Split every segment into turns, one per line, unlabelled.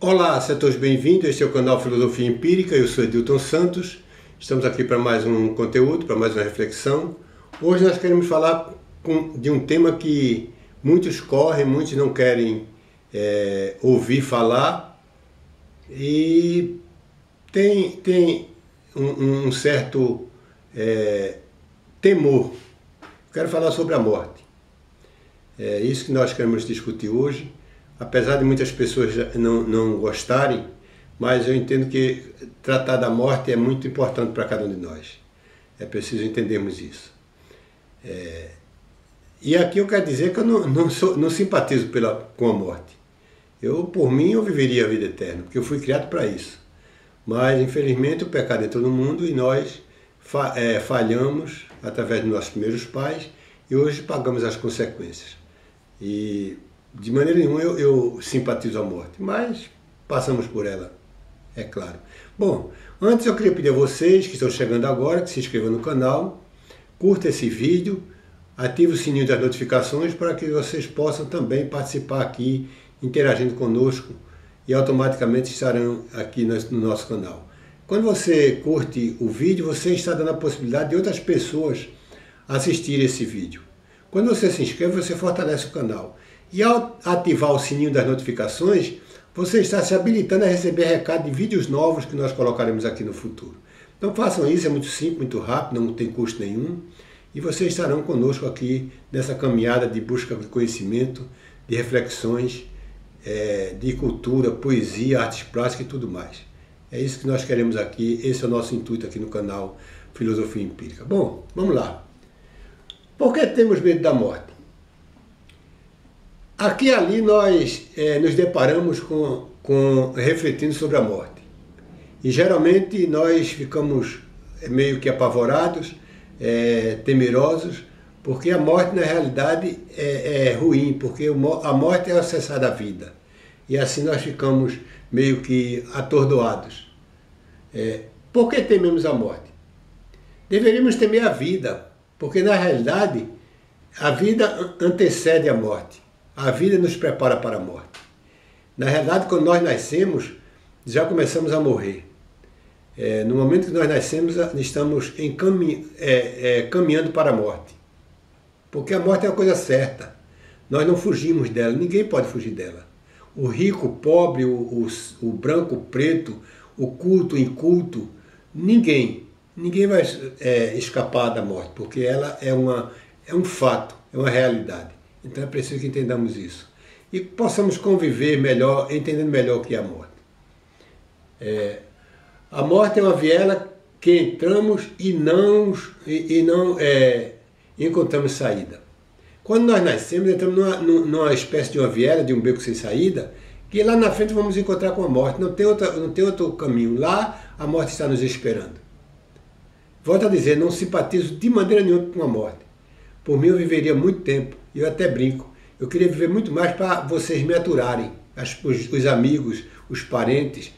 Olá, sejam todos bem-vindos. Este é o canal Filosofia Empírica. Eu sou Edilton Santos. Estamos aqui para mais um conteúdo, para mais uma reflexão. Hoje nós queremos falar de um tema que muitos correm, muitos não querem ouvir falar e tem um certo temor. Quero falar sobre a morte. É isso que nós queremos discutir hoje. Apesar de muitas pessoas não gostarem, mas eu entendo que tratar da morte é muito importante para cada um de nós. É preciso entendermos isso. E aqui eu quero dizer que eu não simpatizo com a morte. Por mim, eu viveria a vida eterna, porque eu fui criado para isso. Mas, infelizmente, o pecado entrou no mundo e nós falhamos através dos nossos primeiros pais e hoje pagamos as consequências. E de maneira nenhuma eu simpatizo a morte, mas passamos por ela, é claro. Bom, antes eu queria pedir a vocês que estão chegando agora, que se inscrevam no canal, curta esse vídeo, ative o sininho das notificações para que vocês possam também participar aqui, interagindo conosco e automaticamente estarão aqui no nosso canal. Quando você curte o vídeo, você está dando a possibilidade de outras pessoas assistirem esse vídeo. Quando você se inscreve, você fortalece o canal. E ao ativar o sininho das notificações, você está se habilitando a receber recado de vídeos novos que nós colocaremos aqui no futuro. Então façam isso, é muito simples, muito rápido, não tem custo nenhum. E vocês estarão conosco aqui nessa caminhada de busca de conhecimento, de reflexões, de cultura, poesia, artes plásticas e tudo mais. É isso que nós queremos aqui, esse é o nosso intuito aqui no canal Filosofia Empírica. Bom, vamos lá. Por que temos medo da morte? Aqui e ali nós nos deparamos refletindo sobre a morte. E geralmente nós ficamos meio que apavorados, temerosos, porque a morte na realidade é ruim, porque a morte é o cessar da vida. E assim nós ficamos meio que atordoados. Por que tememos a morte? Deveríamos temer a vida, porque na realidade a vida antecede a morte. A vida nos prepara para a morte. Na realidade, quando nós nascemos, já começamos a morrer. No momento que nós nascemos, estamos caminhando para a morte. Porque a morte é uma coisa certa. Nós não fugimos dela, ninguém pode fugir dela. O rico, o pobre, o branco, o preto, o culto, o inculto, ninguém vai escapar da morte, porque ela é um fato, é uma realidade. Então é preciso que entendamos isso. E possamos conviver melhor, entendendo melhor o que é a morte. A morte é uma viela que entramos e não encontramos saída. Quando nós nascemos, entramos numa espécie de uma viela, de um beco sem saída, que lá na frente vamos encontrar com a morte. Não tem outro caminho. Lá a morte está nos esperando. Volto a dizer, não simpatizo de maneira nenhuma com a morte. Por mim eu viveria muito tempo, e eu até brinco. Eu queria viver muito mais para vocês me aturarem, os amigos, os parentes,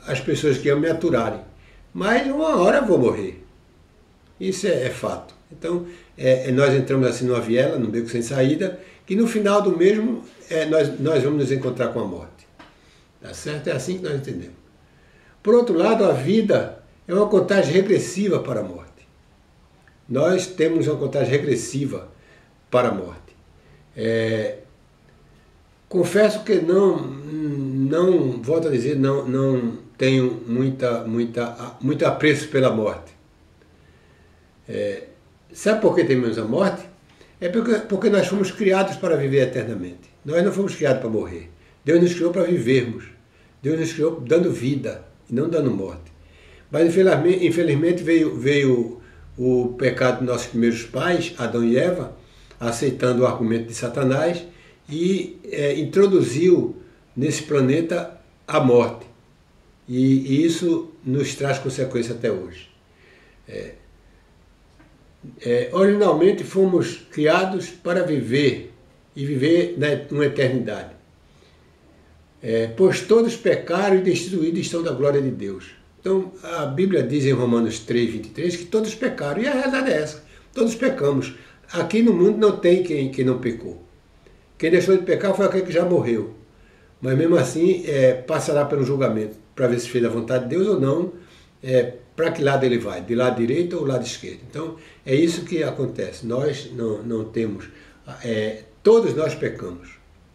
as pessoas que iam me aturarem. Mas uma hora eu vou morrer. Isso é fato. Então nós entramos assim numa viela, num beco sem saída, que no final do mesmo nós vamos nos encontrar com a morte. Tá certo? É assim que nós entendemos. Por outro lado, a vida é uma contagem regressiva para a morte. Nós temos uma contagem regressiva para a morte. Confesso que volto a dizer, não tenho muito apreço pela morte. Sabe por que tememos a morte? Porque nós fomos criados para viver eternamente. Nós não fomos criados para morrer. Deus nos criou para vivermos. Deus nos criou dando vida e não dando morte. Mas infelizmente veio o pecado dos nossos primeiros pais, Adão e Eva, aceitando o argumento de Satanás e introduziu nesse planeta a morte. E isso nos traz consequências até hoje. Originalmente fomos criados para viver e viver numa eternidade. Pois todos pecaram e destituídos estão da glória de Deus. Então, a Bíblia diz em Romanos 3:23 que todos pecaram, e a realidade é essa, todos pecamos. Aqui no mundo não tem quem não pecou. Quem deixou de pecar foi aquele que já morreu. mas mesmo assim passará pelo julgamento para ver se fez a vontade de Deus ou não, para que lado ele vai, de lado direito ou lado esquerdo. Então é isso que acontece, nós não temos, todos nós pecamos,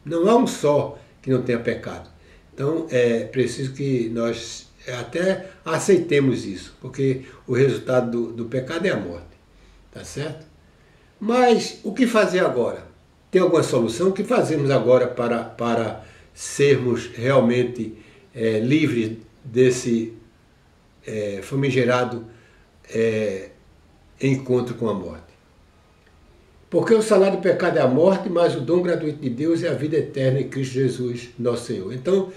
não há um só que não tenha pecado. Então é preciso que nós até aceitemos isso, porque o resultado do pecado é a morte, tá certo? Mas o que fazer agora? Tem alguma solução? O que fazemos agora para sermos realmente livres desse famigerado encontro com a morte? Porque o salário do pecado é a morte, mas o dom gratuito de Deus é a vida eterna em Cristo Jesus, nosso Senhor. Então,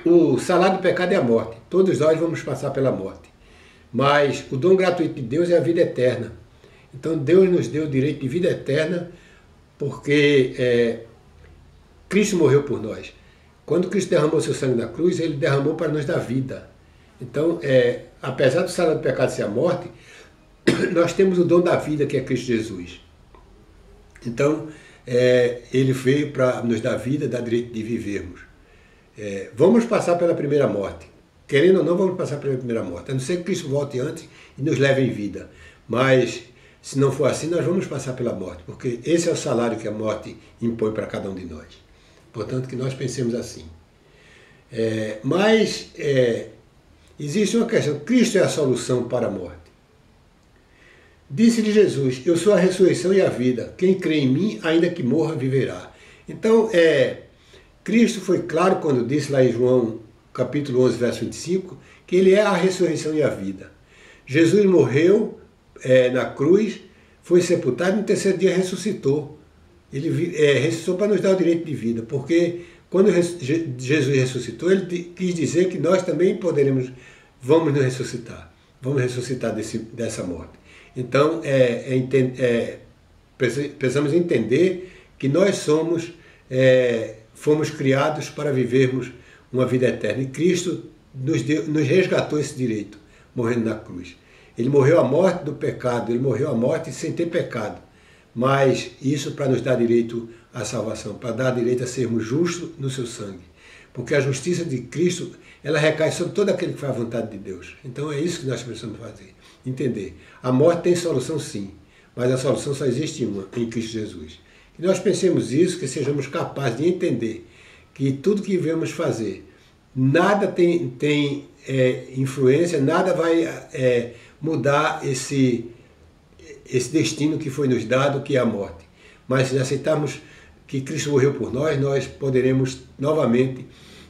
o salário do pecado é a morte. Todos nós vamos passar pela morte. Mas o dom gratuito de Deus é a vida eterna. Então, Deus nos deu o direito de vida eterna porque Cristo morreu por nós. Quando Cristo derramou seu sangue na cruz, ele derramou para nos dar vida. Então, apesar do salário do pecado ser a morte, nós temos o dom da vida, que é Cristo Jesus. Então, ele veio para nos dar vida, dar direito de vivermos. Vamos passar pela primeira morte. Querendo ou não, vamos passar pela primeira morte. A não ser que Cristo volte antes e nos leve em vida. Mas, se não for assim, nós vamos passar pela morte, porque esse é o salário que a morte impõe para cada um de nós. Portanto, que nós pensemos assim. Mas existe uma questão. Cristo é a solução para a morte. Disse-lhe Jesus: eu sou a ressurreição e a vida. Quem crê em mim, ainda que morra, viverá. Então, Cristo foi claro quando disse lá em João, capítulo 11, verso 25, que ele é a ressurreição e a vida. Jesus morreu na cruz, foi sepultado e no terceiro dia ressuscitou. Ele ressuscitou para nos dar o direito de vida, porque quando Jesus ressuscitou, ele quis dizer que nós também vamos nos ressuscitar. Vamos ressuscitar dessa morte. Então, precisamos entender que nós fomos criados para vivermos uma vida eterna. E Cristo nos resgatou esse direito, morrendo na cruz. Ele morreu a morte do pecado, ele morreu a morte sem ter pecado. Mas isso para nos dar direito à salvação, para dar direito a sermos justos no seu sangue. Porque a justiça de Cristo, ela recai sobre todo aquele que faz a vontade de Deus. Então é isso que nós precisamos fazer, entender. A morte tem solução sim, mas a solução só existe uma, em Cristo Jesus. Que nós pensemos isso, que sejamos capazes de entender que tudo que devemos fazer, nada tem influência, nada vai mudar esse destino que foi nos dado, que é a morte. Mas se aceitarmos que Cristo morreu por nós, nós poderemos novamente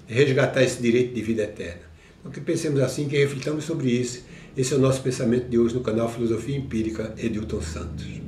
resgatar esse direito de vida eterna. Então que pensemos assim, que reflitamos sobre isso. Esse é o nosso pensamento de hoje no canal Filosofia Empírica Edilton Santos.